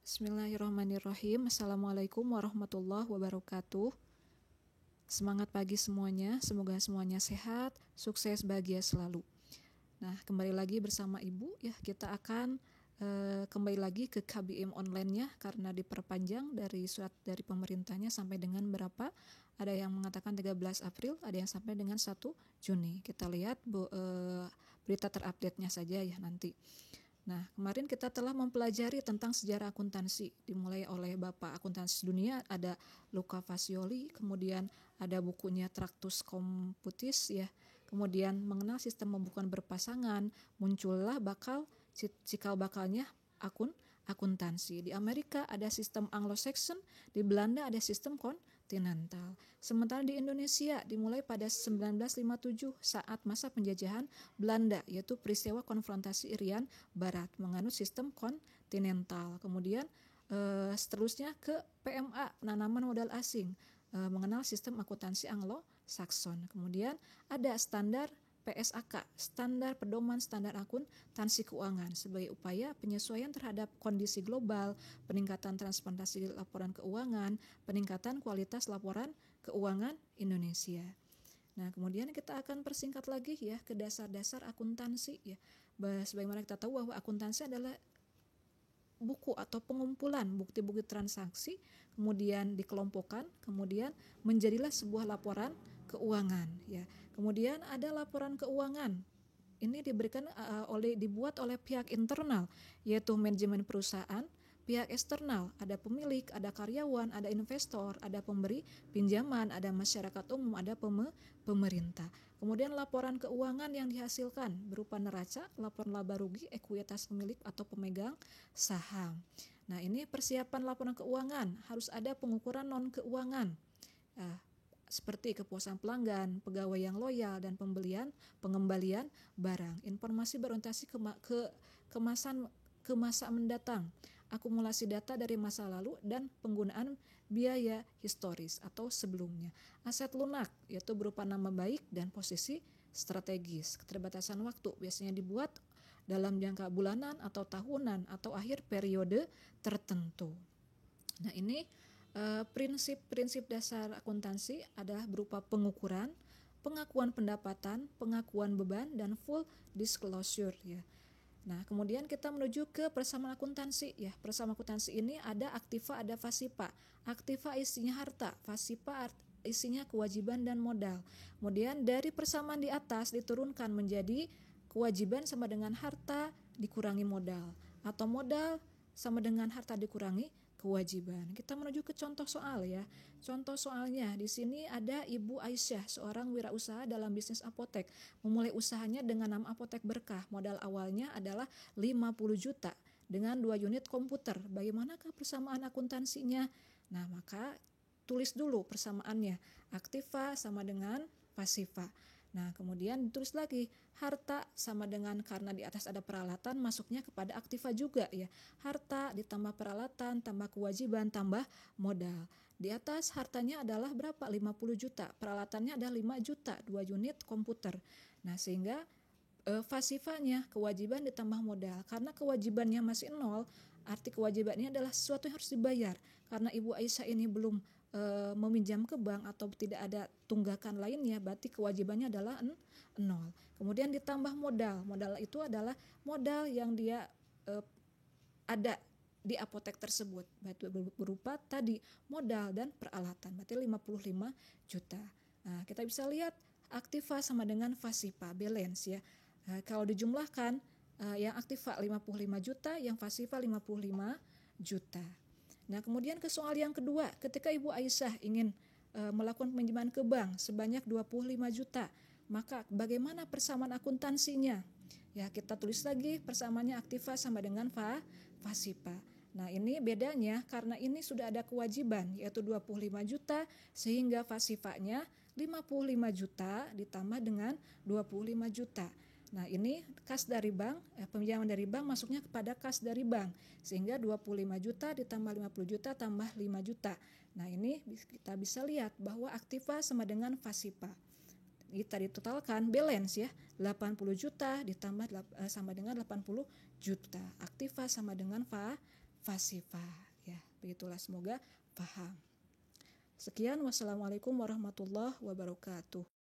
Bismillahirrahmanirrahim. Assalamualaikum warahmatullahi wabarakatuh. Semangat pagi semuanya, semoga semuanya sehat, sukses, bahagia selalu. Nah, kembali lagi bersama Ibu ya, kita akan kembali lagi ke KBM online-nya karena diperpanjang dari surat dari pemerintahnya sampai dengan berapa? Ada yang mengatakan 13 April, ada yang sampai dengan 1 Juni. Kita lihat berita terupdate-nya saja ya nanti. Nah, kemarin kita telah mempelajari tentang sejarah akuntansi, dimulai oleh Bapak Akuntansi Dunia, ada Luca Fascioli, kemudian ada bukunya Tractus Computis ya, kemudian mengenal sistem pembukuan berpasangan, muncullah cikal bakalnya akuntansi. Di Amerika ada sistem Anglo-Saxon, di Belanda ada sistem kontinental. Sementara di Indonesia dimulai pada 1957 saat masa penjajahan Belanda, yaitu peristiwa konfrontasi Irian Barat menganut sistem kontinental. Kemudian seterusnya ke PMA, penanaman modal asing, mengenal sistem akuntansi Anglo-Saxon. Kemudian ada standar PSAK, standar pedoman standar akuntansi keuangan sebagai upaya penyesuaian terhadap kondisi global, peningkatan transparansi laporan keuangan, peningkatan kualitas laporan keuangan Indonesia. Nah, kemudian kita akan persingkat lagi ya ke dasar-dasar akuntansi ya. Sebagaimana kita tahu bahwa akuntansi adalah buku atau pengumpulan bukti-bukti transaksi, kemudian dikelompokkan, kemudian menjadilah sebuah laporan keuangan ya. Kemudian ada laporan keuangan. Ini dibuat oleh pihak internal, yaitu manajemen perusahaan, pihak eksternal, ada pemilik, ada karyawan, ada investor, ada pemberi pinjaman, ada masyarakat umum, ada pemerintah. Kemudian laporan keuangan yang dihasilkan berupa neraca, laporan laba rugi, ekuitas pemilik atau pemegang saham. Nah, ini persiapan laporan keuangan, harus ada pengukuran non keuangan. Seperti kepuasan pelanggan, pegawai yang loyal, dan pengembalian barang. Informasi berorientasi ke masa mendatang, akumulasi data dari masa lalu, dan penggunaan biaya historis atau sebelumnya. Aset lunak, yaitu berupa nama baik dan posisi strategis. Keterbatasan waktu biasanya dibuat dalam jangka bulanan atau tahunan atau akhir periode tertentu. Nah, ini prinsip-prinsip dasar akuntansi adalah berupa pengukuran, pengakuan pendapatan, pengakuan beban, dan full disclosure ya. Nah, kemudian kita menuju ke persamaan akuntansi ya. Persamaan akuntansi ini ada aktiva, ada pasiva. Aktiva isinya harta, pasiva isinya kewajiban dan modal. Kemudian dari persamaan di atas diturunkan menjadi kewajiban sama dengan harta dikurangi modal, atau modal sama dengan harta dikurangi kewajiban. Kita menuju ke contoh soal ya. Contoh soalnya di sini ada Ibu Aisyah, seorang wirausaha dalam bisnis apotek. Memulai usahanya dengan nama Apotek Berkah. Modal awalnya adalah 50 juta dengan 2 unit komputer. Bagaimanakah persamaan akuntansinya? Nah, maka tulis dulu persamaannya. Aktiva sama dengan pasiva. Nah, kemudian ditulis lagi harta sama dengan, karena di atas ada peralatan, masuknya kepada aktiva juga ya. Harta ditambah peralatan, tambah kewajiban, tambah modal. Di atas hartanya adalah berapa? 50 juta. Peralatannya ada 5 juta, 2 unit komputer. Nah, sehingga pasifanya kewajiban ditambah modal. Karena kewajibannya masih 0, arti kewajibannya adalah sesuatu yang harus dibayar. Karena Ibu Aisyah ini belum meminjam ke bank atau tidak ada tunggakan lainnya, berarti kewajibannya adalah 0. Kemudian ditambah modal. Modal itu adalah modal yang dia ada di apotek tersebut, berupa tadi modal dan peralatan, berarti 55 juta. Nah, kita bisa lihat aktiva sama dengan pasiva, balance ya. Kalau dijumlahkan, yang aktiva 55 juta, yang pasiva 55 juta. Nah, kemudian ke soal yang kedua, ketika Ibu Aisyah ingin melakukan pinjaman ke bank sebanyak 25 juta, maka bagaimana persamaan akuntansinya? Ya, kita tulis lagi persamaannya aktiva sama dengan pasiva. Nah, ini bedanya karena ini sudah ada kewajiban yaitu 25 juta sehingga pasivanya 55 juta ditambah dengan 25 juta. Nah, ini kas dari bank, pinjaman dari bank masuknya kepada kas dari bank, sehingga 25 juta ditambah 50 juta tambah 5 juta. Nah, ini kita bisa lihat bahwa aktiva sama dengan pasiva. Kita ditotalkan balance ya, 80 juta ditambah sama dengan 80 juta. Aktiva sama dengan fasifah. Ya, begitulah, semoga paham. Sekian, wassalamualaikum warahmatullahi wabarakatuh.